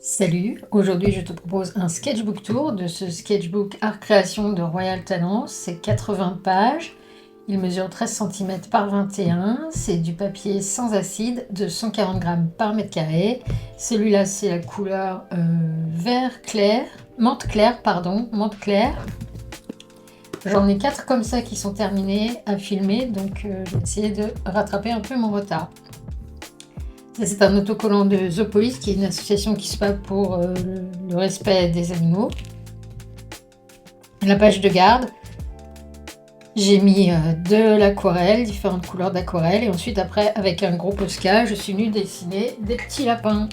Salut, aujourd'hui je te propose un sketchbook tour de ce sketchbook Art Création de Royal Talents. C'est 80 pages, il mesure 13 cm par 21, c'est du papier sans acide de 140 grammes par mètre carré. Celui-là c'est la couleur vert clair, menthe claire pardon, menthe claire. J'en ai 4 comme ça qui sont terminés à filmer, donc je vais essayer de rattraper un peu mon retard. Ça, c'est un autocollant de Zoopolis, qui est une association qui se bat pour le respect des animaux. La page de garde, j'ai mis de l'aquarelle, différentes couleurs d'aquarelle, et ensuite après, avec un gros Posca, je suis venue dessiner des petits lapins.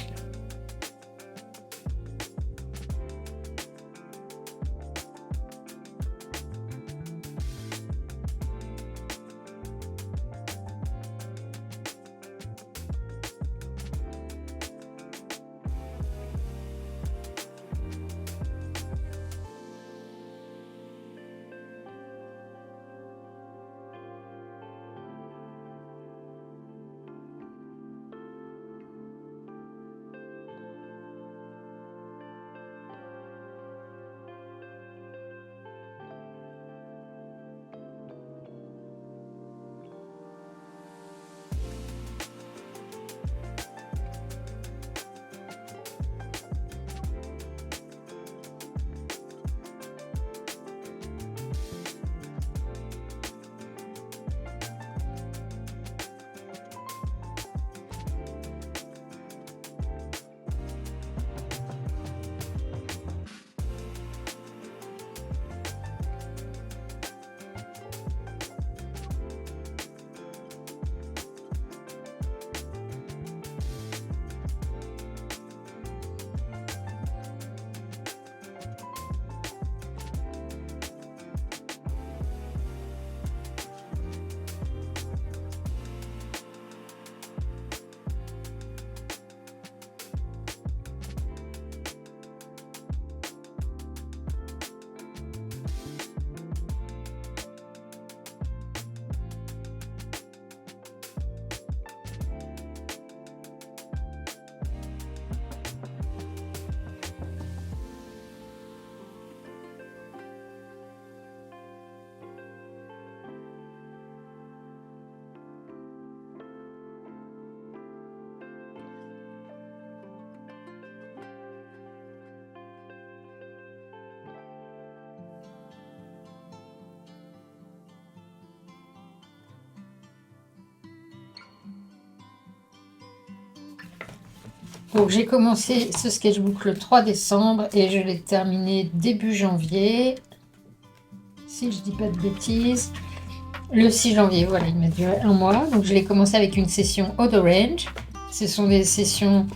Donc j'ai commencé ce sketchbook le 3 décembre et je l'ai terminé début janvier, si je dis pas de bêtises. Le 6 janvier, voilà, il m'a duré un mois. Donc je l'ai commencé avec une session Odorange. Ce sont des sessions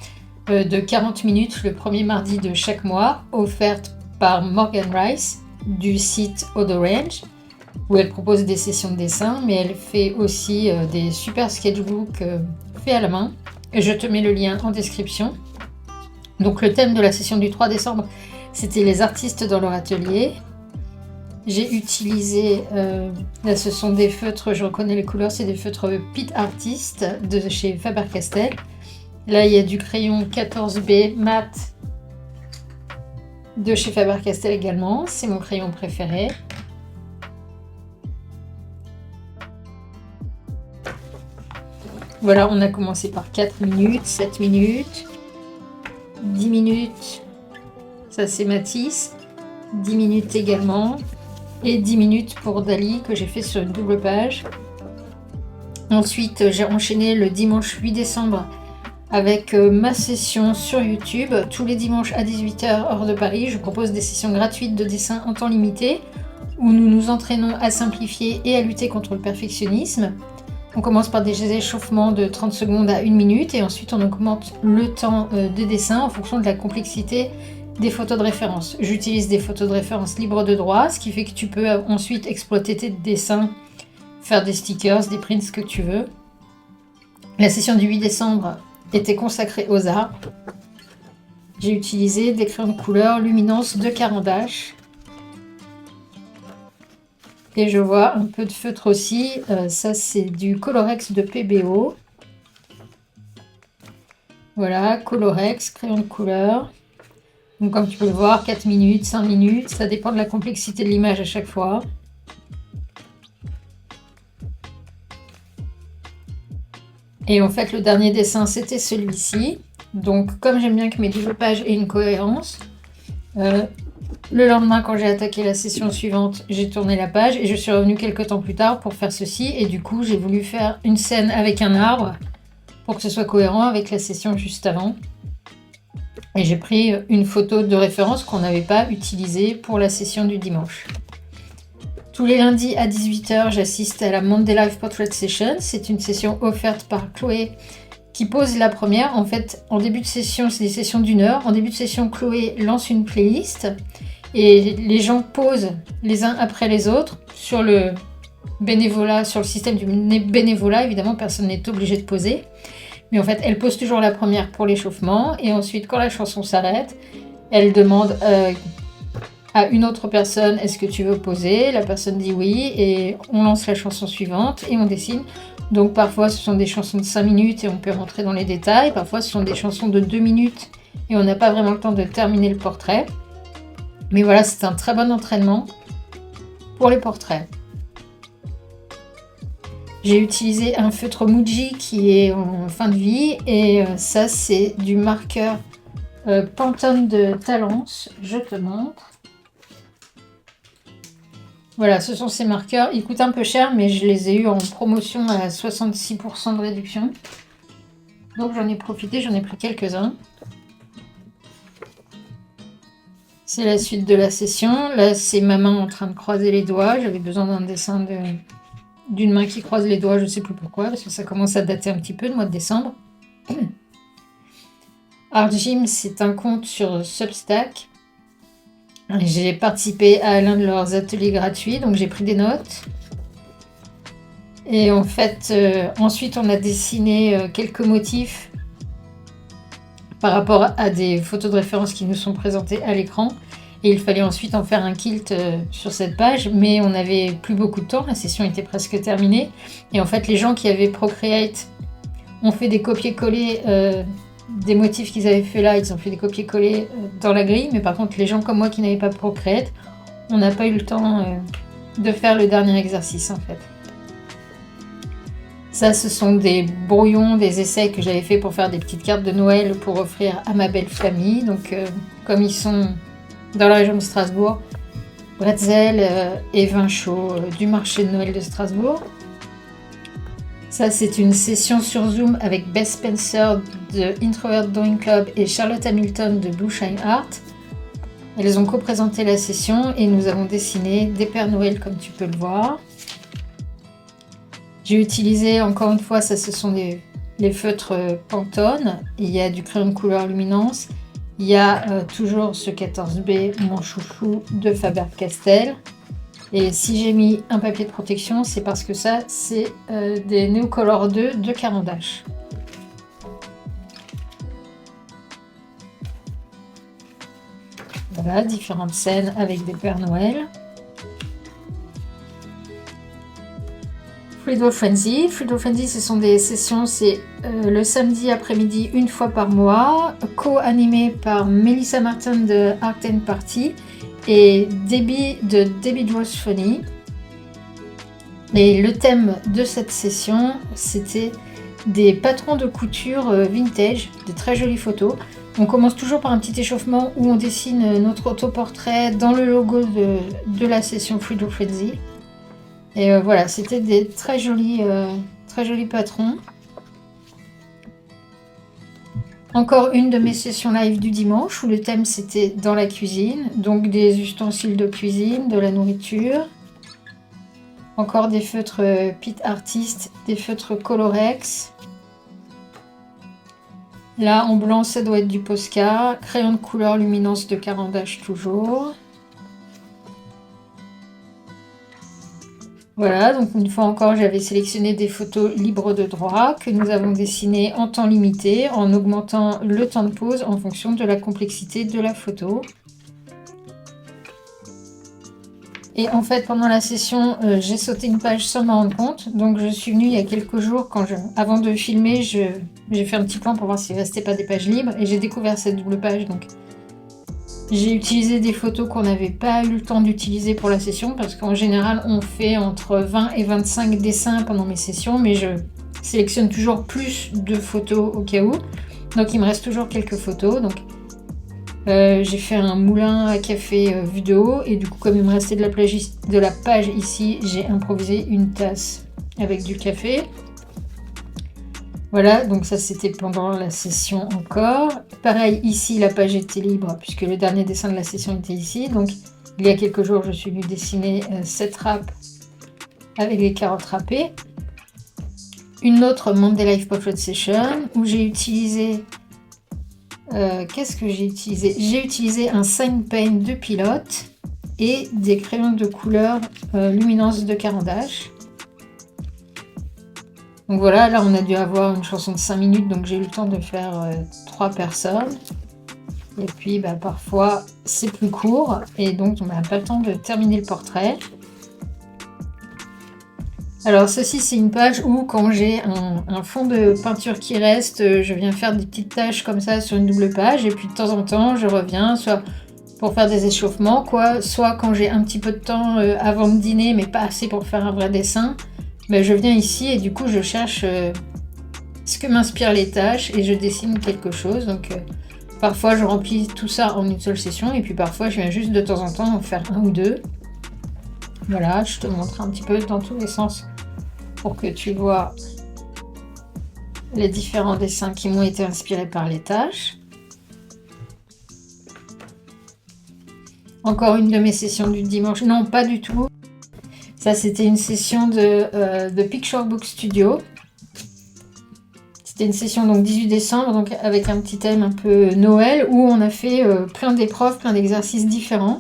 de 40 minutes le premier mardi de chaque mois, offertes par Morgan Rice du site Odorange, où elle propose des sessions de dessin, mais elle fait aussi des super sketchbooks faits à la main. Je te mets le lien en description. Donc le thème de la session du 3 décembre, c'était les artistes dans leur atelier. J'ai utilisé, là ce sont des feutres, je reconnais les couleurs, c'est des feutres Pit Artist de chez Faber-Castell. Là il y a du crayon 14B mat de chez Faber-Castell également, c'est mon crayon préféré. Voilà, on a commencé par 4 minutes, 7 minutes, 10 minutes, ça c'est Matisse, 10 minutes également, et 10 minutes pour Dali que j'ai fait sur une double page. Ensuite, j'ai enchaîné le dimanche 8 décembre avec ma session sur YouTube. Tous les dimanches à 18 h hors de Paris, je propose des sessions gratuites de dessin en temps limité où nous nous entraînons à simplifier et à lutter contre le perfectionnisme. On commence par des échauffements de 30 secondes à 1 minute et ensuite on augmente le temps de dessin en fonction de la complexité des photos de référence. J'utilise des photos de référence libres de droit, ce qui fait que tu peux ensuite exploiter tes dessins, faire des stickers, des prints, ce que tu veux. La session du 8 décembre était consacrée aux arts. J'ai utilisé des crayons de couleur Luminance de Caran d'Ache. Et je vois un peu de feutre aussi. Ça, c'est du Colorex de PBO. Voilà, Colorex, crayon de couleur. Donc comme tu peux le voir, 4 minutes, 5 minutes, ça dépend de la complexité de l'image à chaque fois. Et en fait, le dernier dessin, c'était celui-ci. Donc comme j'aime bien que mes développages aient une cohérence, le lendemain, quand j'ai attaqué la session suivante, j'ai tourné la page et je suis revenue quelques temps plus tard pour faire ceci. Et du coup, j'ai voulu faire une scène avec un arbre pour que ce soit cohérent avec la session juste avant. Et j'ai pris une photo de référence qu'on n'avait pas utilisée pour la session du dimanche. Tous les lundis à 18 h, j'assiste à la Monday Live Portrait Session. C'est une session offerte par Chloé qui pose la première. En fait, en début de session, c'est des sessions d'1 heure. En début de session, Chloé lance une playlist et les gens posent les uns après les autres sur le bénévolat, sur le système du bénévolat. Évidemment, personne n'est obligé de poser. Mais en fait, elle pose toujours la première pour l'échauffement. Et ensuite, quand la chanson s'arrête, elle demande à une autre personne, est-ce que tu veux poser? La personne dit oui. Et on lance la chanson suivante et on dessine. Donc parfois, ce sont des chansons de 5 minutes et on peut rentrer dans les détails. Parfois, ce sont des chansons de 2 minutes et on n'a pas vraiment le temps de terminer le portrait. Mais voilà, c'est un très bon entraînement pour les portraits. J'ai utilisé un feutre Muji qui est en fin de vie et ça c'est du marqueur Pantone de Talence. Je te montre. Voilà, ce sont ces marqueurs. Ils coûtent un peu cher mais je les ai eus en promotion à 66% de réduction. Donc j'en ai profité, j'en ai pris quelques-uns. C'est la suite de la session. Là c'est ma main en train de croiser les doigts. J'avais besoin d'un dessin d'une main qui croise les doigts, je ne sais plus pourquoi, parce que ça commence à dater un petit peu, le mois de décembre. Art Gym, c'est un compte sur Substack. J'ai participé à l'un de leurs ateliers gratuits, donc j'ai pris des notes. Et en fait, ensuite, on a dessiné quelques motifs par rapport à des photos de référence qui nous sont présentées à l'écran. Et il fallait ensuite en faire un kilt sur cette page, mais on n'avait plus beaucoup de temps, la session était presque terminée. Et en fait, les gens qui avaient Procreate ont fait des copier-coller des motifs qu'ils avaient fait là, ils ont fait des copier-coller dans la grille. Mais par contre, les gens comme moi qui n'avaient pas Procreate, on n'a pas eu le temps de faire le dernier exercice en fait. Ça, ce sont des brouillons, des essais que j'avais fait pour faire des petites cartes de Noël pour offrir à ma belle famille. Donc, comme ils sont dans la région de Strasbourg, bretzel et vin chaud du marché de Noël de Strasbourg. Ça, c'est une session sur Zoom avec Beth Spencer de Introvert Drawing Club et Charlotte Hamilton de Blue Shine Art. Elles ont co-présenté la session et nous avons dessiné des Pères Noël comme tu peux le voir. J'ai utilisé, encore une fois, ça ce sont les feutres Pantone. Il y a du crayon de couleur luminance. Il y a toujours ce 14B, mon chouchou de Faber-Castell. Et si j'ai mis un papier de protection, c'est parce que ça, c'est des Neocolor 2 de Caran d'Ache. Voilà, différentes scènes avec des Pères Noël. Frido Frenzy. Frido Frenzy, ce sont des sessions, c'est le samedi après-midi, une fois par mois, co-animé par Melissa Martin de Art and Party et Debbie de Debbie Draws Funny. Et le thème de cette session, c'était des patrons de couture vintage, de très jolies photos. On commence toujours par un petit échauffement où on dessine notre autoportrait dans le logo de la session Frido Frenzy. Et voilà, c'était des très jolis patrons. Encore une de mes sessions live du dimanche où le thème c'était dans la cuisine. Donc des ustensiles de cuisine, de la nourriture. Encore des feutres Pit Artist, des feutres Colorex. Là en blanc ça doit être du Posca. Crayon de couleur luminance de Caran d'Ache toujours. Voilà, donc une fois encore, j'avais sélectionné des photos libres de droit que nous avons dessinées en temps limité, en augmentant le temps de pause en fonction de la complexité de la photo. Et en fait, pendant la session, j'ai sauté une page sans m'en rendre compte. Donc je suis venue il y a quelques jours, avant de filmer, j'ai fait un petit plan pour voir s'il ne restait pas des pages libres. Et j'ai découvert cette double page. Donc J'ai utilisé des photos qu'on n'avait pas eu le temps d'utiliser pour la session parce qu'en général on fait entre 20 et 25 dessins pendant mes sessions, mais je sélectionne toujours plus de photos au cas où. Donc il me reste toujours quelques photos. Donc j'ai fait un moulin à café vue de haut et du coup comme il me restait de la page ici, j'ai improvisé une tasse avec du café. Voilà, donc ça c'était pendant la session encore. Pareil, ici la page était libre puisque le dernier dessin de la session était ici. Donc il y a quelques jours, je suis venue dessiner cette râpe avec les carottes râpées. Une autre Monday Life Portrait Session où j'ai utilisé... qu'est-ce que j'ai utilisé? J'ai utilisé un sign paint de Pilote et des crayons de couleur luminance de Caran d'Ache. Donc voilà, là on a dû avoir une chanson de 5 minutes, donc j'ai eu le temps de faire 3 personnes. Et puis parfois c'est plus court, et donc on n'a pas le temps de terminer le portrait. Alors ceci c'est une page où quand j'ai un fond de peinture qui reste, je viens faire des petites taches comme ça sur une double page, et puis de temps en temps je reviens, soit pour faire des échauffements, soit quand j'ai un petit peu de temps avant de dîner, mais pas assez pour faire un vrai dessin. Je viens ici et du coup je cherche ce que m'inspirent les tâches et je dessine quelque chose. Donc parfois je remplis tout ça en une seule session et puis parfois je viens juste de temps en temps en faire un ou deux. Voilà, je te montre un petit peu dans tous les sens pour que tu vois les différents dessins qui m'ont été inspirés par les tâches. Encore une de mes sessions du dimanche. Non, pas du tout. Ça, c'était une session de Picture Book Studio. C'était une session donc 18 décembre, donc avec un petit thème un peu Noël, où on a fait plein d'épreuves, plein d'exercices différents.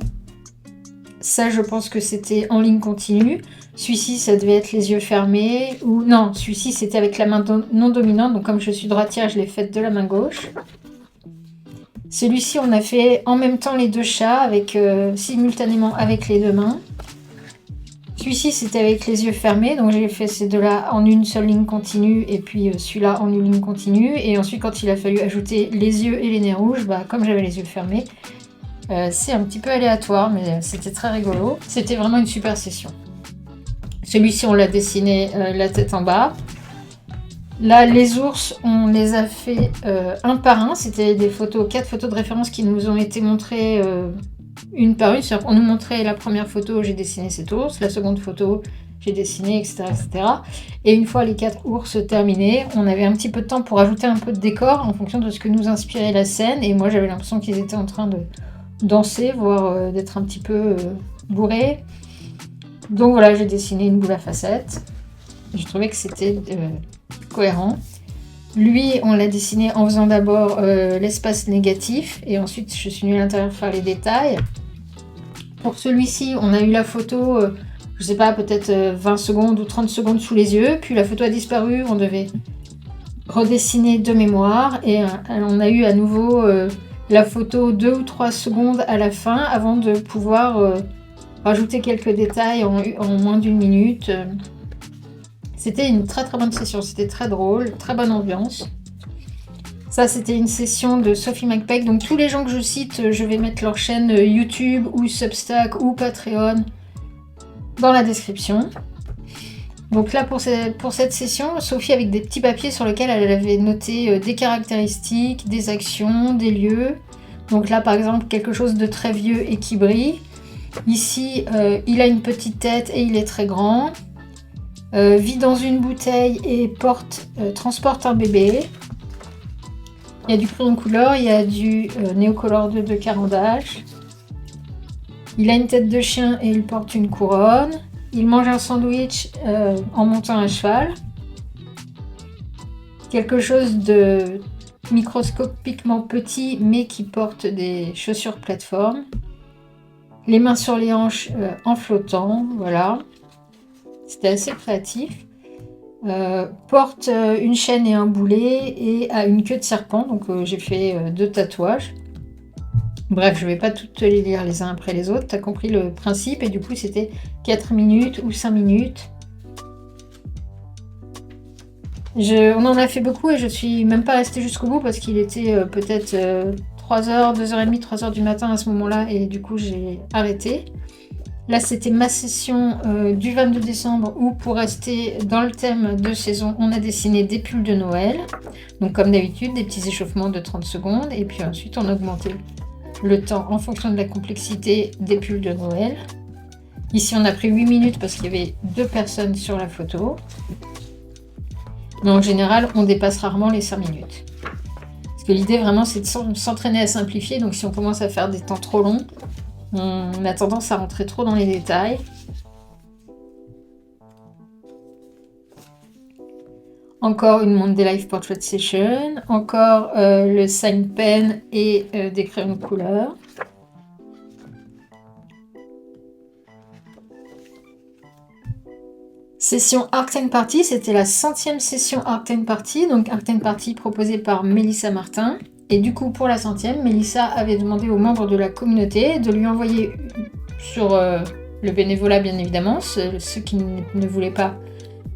Ça, je pense que c'était en ligne continue. Celui-ci, ça devait être les yeux fermés. Ou non, celui-ci, c'était avec la main non dominante. Donc comme je suis droitière, je l'ai faite de la main gauche. Celui-ci, on a fait en même temps les deux chats, avec simultanément avec les deux mains. Celui-ci, c'était avec les yeux fermés, donc j'ai fait ces deux-là en une seule ligne continue, et puis celui-là en une ligne continue. Et ensuite, quand il a fallu ajouter les yeux et les nez rouges, comme j'avais les yeux fermés, c'est un petit peu aléatoire, mais c'était très rigolo. C'était vraiment une super session. Celui-ci, on l'a dessiné la tête en bas. Là, les ours, on les a fait un par un. C'était des photos, 4 photos de référence qui nous ont été montrées une par une. C'est-à-dire qu'on nous montrait la première photo, j'ai dessiné cet ours. La seconde photo, j'ai dessiné, etc., etc. Et une fois les 4 ours terminés, on avait un petit peu de temps pour ajouter un peu de décor en fonction de ce que nous inspirait la scène. Et moi, j'avais l'impression qu'ils étaient en train de danser, voire d'être un petit peu bourrés. Donc voilà, j'ai dessiné une boule à facettes. Je trouvais que c'était cohérent. Lui, on l'a dessiné en faisant d'abord l'espace négatif et ensuite je suis venue à l'intérieur faire les détails. Pour celui-ci, on a eu la photo, je sais pas, peut-être 20 secondes ou 30 secondes sous les yeux, puis la photo a disparu, on devait redessiner de mémoire et on a eu à nouveau la photo 2 ou 3 secondes à la fin avant de pouvoir rajouter quelques détails en moins d'une minute. C'était une très très bonne session, c'était très drôle, très bonne ambiance. Ça, c'était une session de Sophie McPeck. Donc tous les gens que je cite, je vais mettre leur chaîne YouTube ou Substack ou Patreon dans la description. Donc là, pour cette session, Sophie avec des petits papiers sur lesquels elle avait noté des caractéristiques, des actions, des lieux. Donc là, par exemple, quelque chose de très vieux et qui brille. Ici, il a une petite tête et il est très grand. Vit dans une bouteille et transporte un bébé. Il y a du crayon couleur, il y a du Neocolor 2 de Caran d'Ache. Il a une tête de chien et il porte une couronne. Il mange un sandwich en montant à cheval. Quelque chose de microscopiquement petit mais qui porte des chaussures plateforme. Les mains sur les hanches en flottant, voilà. C'était assez créatif. Porte une chaîne et un boulet et a une queue de serpent. Donc j'ai fait 2 tatouages. Bref, je ne vais pas toutes les lire les uns après les autres. Tu as compris le principe. Et du coup, c'était 4 minutes ou 5 minutes. On en a fait beaucoup et je suis même pas restée jusqu'au bout parce qu'il était peut-être 3h, 2h30, 3h du matin à ce moment-là et du coup j'ai arrêté. Là c'était ma session du 22 décembre où pour rester dans le thème de saison, on a dessiné des pulls de Noël. Donc comme d'habitude, des petits échauffements de 30 secondes et puis ensuite on a augmenté le temps en fonction de la complexité des pulls de Noël. Ici on a pris 8 minutes parce qu'il y avait 2 personnes sur la photo. Mais en général, on dépasse rarement les 5 minutes. Parce que l'idée vraiment c'est de s'entraîner à simplifier. Donc si on commence à faire des temps trop longs, on a tendance à rentrer trop dans les détails. Encore une Monday Life Portrait Session. Encore le sign pen et des crayons de couleur. Session Art and Party, c'était la 100e session Art and Party, donc Art and Party proposée par Mélissa Martin. Et du coup, pour la 100e, Mélissa avait demandé aux membres de la communauté de lui envoyer sur le bénévolat, bien évidemment, ceux qui ne voulaient pas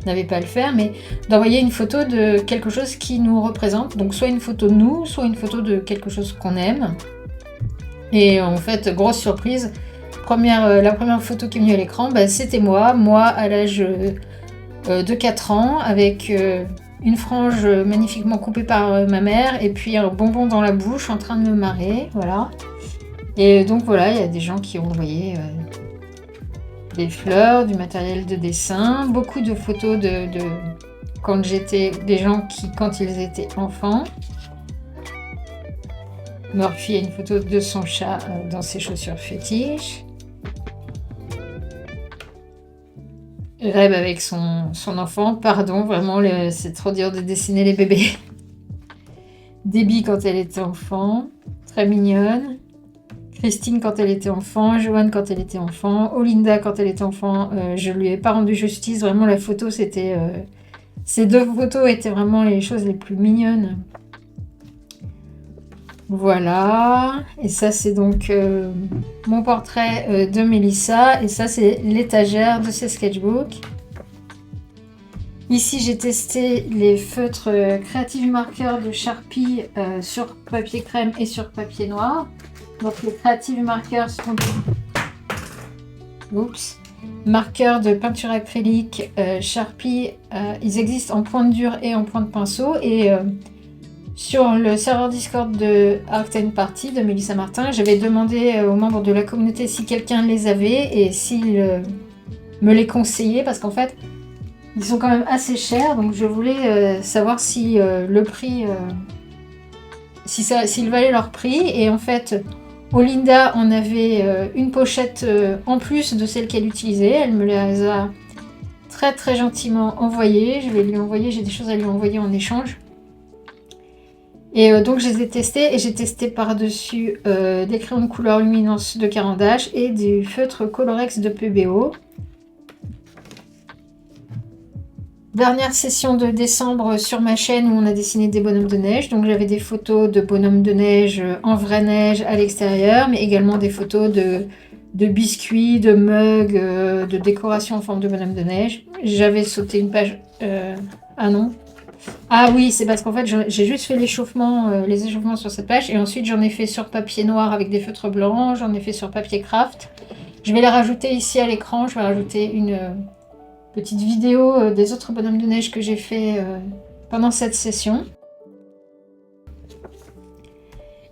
n'avaient pas à le faire, mais d'envoyer une photo de quelque chose qui nous représente. Donc soit une photo de nous, soit une photo de quelque chose qu'on aime. Et en fait, grosse surprise, la première photo qui est venue à l'écran, c'était moi à l'âge de 4 ans, avec une frange magnifiquement coupée par ma mère, et puis un bonbon dans la bouche, en train de me marrer, voilà. Et donc voilà, il y a des gens qui ont envoyé des fleurs, du matériel de dessin, beaucoup de photos des gens qui, quand ils étaient enfants. Murphy a une photo de son chat dans ses chaussures fétiches. Reb avec son enfant, pardon, vraiment, c'est trop dur de dessiner les bébés. Debbie quand elle était enfant, très mignonne. Christine quand elle était enfant, Joanne quand elle était enfant, Olinda quand elle était enfant, je lui ai pas rendu justice, vraiment la photo c'était... ces 2 photos étaient vraiment les choses les plus mignonnes. Voilà, et ça c'est donc mon portrait de Mélissa, et ça c'est l'étagère de ses sketchbooks. Ici j'ai testé les feutres Creative Marker de Sharpie sur papier crème et sur papier noir. Donc les Creative Markers sont marqueurs de peinture acrylique Sharpie. Ils existent en pointe dure et en pointe pinceau. Et sur le serveur Discord de Art and Party de Mélissa Martin, j'avais demandé aux membres de la communauté si quelqu'un les avait et s'ils me les conseillaient. Parce qu'en fait, ils sont quand même assez chers. Donc je voulais savoir si le prix... s'ils valaient leur prix. Et en fait... Olinda en avait une pochette en plus de celle qu'elle utilisait. Elle me les a très très gentiment envoyées. Je vais lui envoyer, j'ai des choses à lui envoyer en échange. Et donc je les ai testées et j'ai testé par-dessus des crayons de couleur luminance de Caran-d'Ache et du feutre Colorex de PBO. Dernière session de décembre sur ma chaîne où on a dessiné des bonhommes de neige. Donc j'avais des photos de bonhommes de neige en vraie neige à l'extérieur, mais également des photos de biscuits, de mugs, de décoration en forme de bonhomme de neige. J'avais sauté une page... Ah non. Ah oui, c'est parce qu'en fait j'ai juste fait les échauffements sur cette page et ensuite j'en ai fait sur papier noir avec des feutres blancs, j'en ai fait sur papier craft. Je vais les rajouter ici à l'écran, je vais rajouter une... petite vidéo des autres bonhommes de neige que j'ai fait pendant cette session.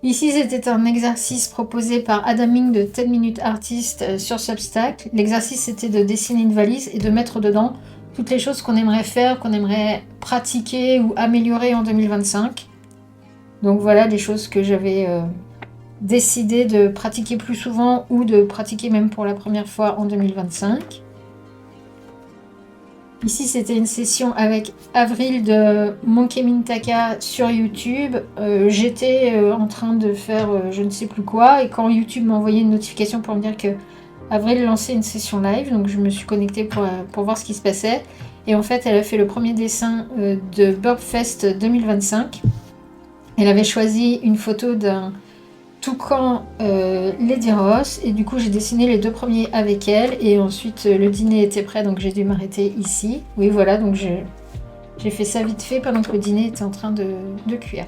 Ici, c'était un exercice proposé par Adam Ming de 10 Minute Artist sur Substack. L'exercice, c'était de dessiner une valise et de mettre dedans toutes les choses qu'on aimerait faire, qu'on aimerait pratiquer ou améliorer en 2025. Donc voilà les choses que j'avais décidé de pratiquer plus souvent ou de pratiquer même pour la première fois en 2025. Ici, c'était une session avec Avril de Monkey Mintaka sur YouTube. J'étais en train de faire je ne sais plus quoi et quand YouTube m'a envoyé une notification pour me dire que Avril lançait une session live, donc je me suis connectée pour voir ce qui se passait. Et en fait, elle a fait le premier dessin de Burbfest 2025. Elle avait choisi une photo d'un toucan Lady Ross et du coup j'ai dessiné les 2 premiers avec elle et ensuite le dîner était prêt donc j'ai dû m'arrêter ici. Oui voilà, donc j'ai fait ça vite fait pendant que le dîner était en train de cuire.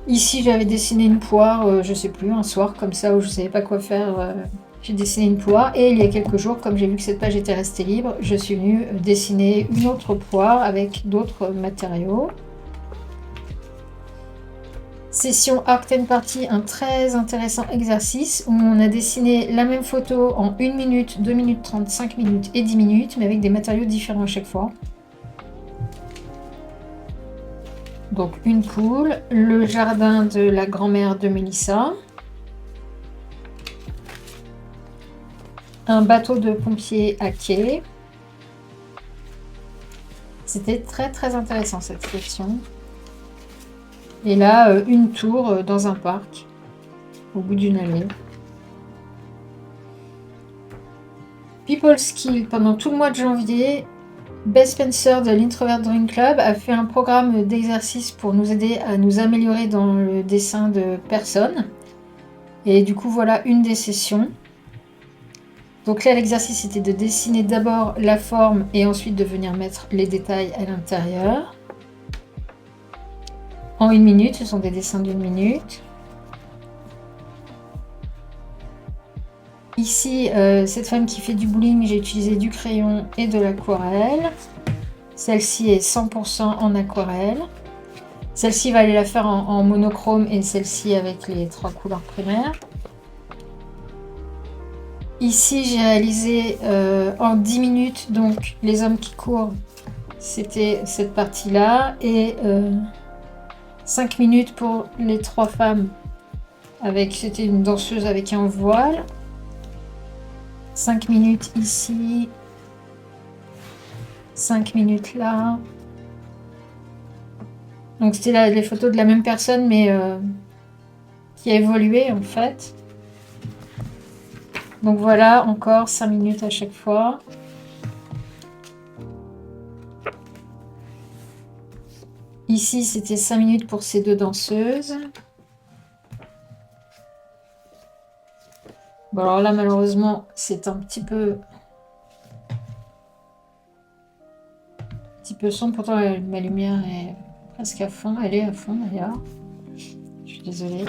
Ici, j'avais dessiné une poire, je sais plus, un soir comme ça où je savais pas quoi faire. J'ai dessiné une poire et il y a quelques jours, comme j'ai vu que cette page était restée libre, je suis venue dessiner une autre poire avec d'autres matériaux. Session Art and Party, un très intéressant exercice où on a dessiné la même photo en 1 minute, 2 minutes 30, 5 minutes et 10 minutes, mais avec des matériaux différents à chaque fois. Donc une poule, le jardin de la grand-mère de Mélissa, un bateau de pompiers à quai. C'était très très intéressant cette session. Et là, une tour dans un parc, au bout d'une allée. People Skill, pendant tout le mois de janvier, Bess Spencer de l'Introvert Drawing Club a fait un programme d'exercices pour nous aider à nous améliorer dans le dessin de personnes. Et du coup, voilà une des sessions. Donc là, l'exercice était de dessiner d'abord la forme et ensuite de venir mettre les détails à l'intérieur. En 1 minute, ce sont des dessins d'1 minute. Ici, cette femme qui fait du bowling, j'ai utilisé du crayon et de l'aquarelle. Celle-ci est 100% en aquarelle. Celle-ci va aller la faire en monochrome et celle-ci avec les 3 couleurs primaires. Ici, j'ai réalisé en 10 minutes, donc les hommes qui courent, c'était cette partie-là. Et 5 minutes pour les 3 femmes. C'était une danseuse avec un voile. 5 minutes ici. 5 minutes là. Donc c'était les photos de la même personne, mais qui a évolué en fait. Donc voilà, encore 5 minutes à chaque fois. Ici, c'était 5 minutes pour ces 2 danseuses. Bon, alors là, malheureusement, c'est un petit peu sombre. Pourtant, ma lumière est presque à fond. Elle est à fond, d'ailleurs. Je suis désolée.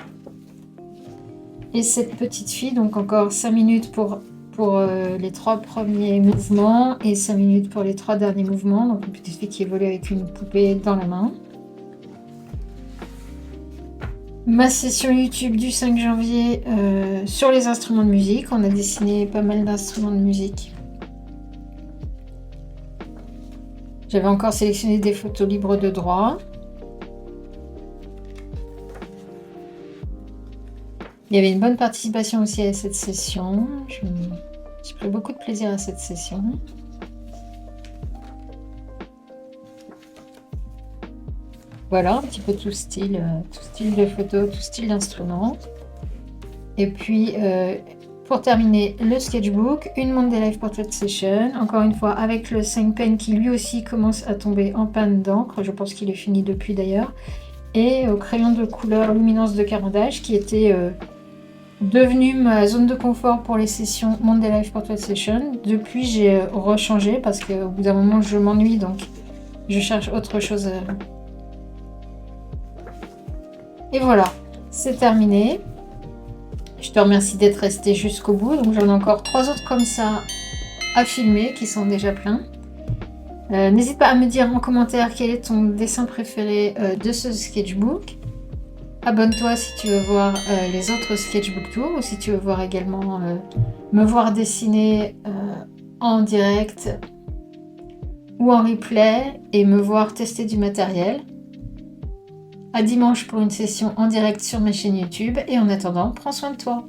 Et cette petite fille, donc encore 5 minutes pour les 3 premiers mouvements et 5 minutes pour les 3 derniers mouvements. Donc une petite fille qui évolue avec une poupée dans la main. Ma session YouTube du 5 janvier sur les instruments de musique. On a dessiné pas mal d'instruments de musique. J'avais encore sélectionné des photos libres de droit. Il y avait une bonne participation aussi à cette session. J'ai pris beaucoup de plaisir à cette session. Voilà, un petit peu tout style de photo, tout style d'instrument. Et puis, pour terminer, le sketchbook, une Monday Life Portrait Session. Encore une fois, avec le 5 pen qui lui aussi commence à tomber en panne d'encre. Je pense qu'il est fini depuis d'ailleurs. Et au crayon de couleur Luminance de Carandache qui était devenu ma zone de confort pour les sessions Monday Life Portrait Session. Depuis, j'ai rechangé parce qu'au bout d'un moment, je m'ennuie, donc je cherche autre chose. Et voilà, c'est terminé. Je te remercie d'être resté jusqu'au bout. Donc j'en ai encore 3 autres comme ça à filmer qui sont déjà pleins. N'hésite pas à me dire en commentaire quel est ton dessin préféré de ce sketchbook. Abonne-toi si tu veux voir les autres sketchbook tours ou si tu veux voir également me voir dessiner en direct ou en replay et me voir tester du matériel. À dimanche pour une session en direct sur ma chaîne YouTube et en attendant, prends soin de toi.